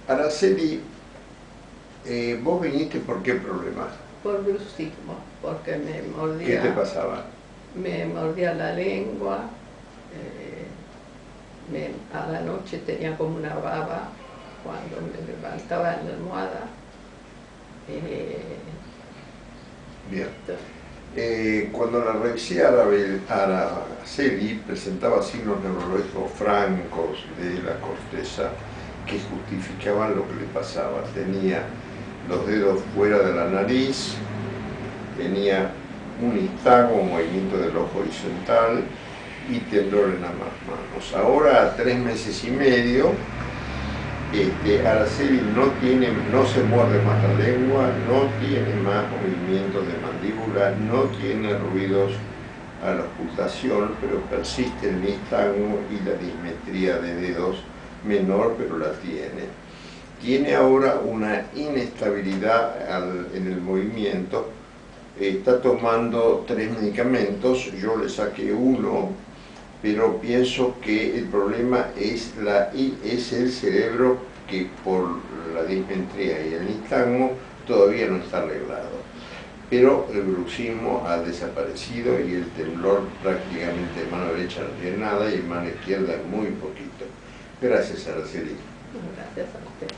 Araceli, ¿vos viniste por qué problema? Por bruxismo, porque ¿Qué te pasaba? me mordía la lengua, a la noche tenía como una baba cuando me levantaba en la almohada. Bien. Cuando la revisé a Araceli presentaba signos neurológicos francos de la corteza que justificaban lo que le pasaba. Tenía los dedos fuera de la nariz, tenía un nistagmo, movimiento del ojo horizontal y temblor en ambas manos. Ahora, a 3 meses y medio, Araceli no se muerde más la lengua, no tiene más movimientos de mandíbula, no tiene ruidos a la ocultación, pero persiste el nistagmo y la dismetría de dedos menor, pero la tiene. Tiene ahora una inestabilidad en el movimiento, está tomando 3 medicamentos, yo le saqué uno, pero pienso que el problema es el cerebro, que por la dismetría y el nistagmo todavía no está arreglado. Pero el bruxismo ha desaparecido y el temblor prácticamente en mano derecha no tiene nada y en mano izquierda muy poquito. Gracias, Araceli. Gracias a usted.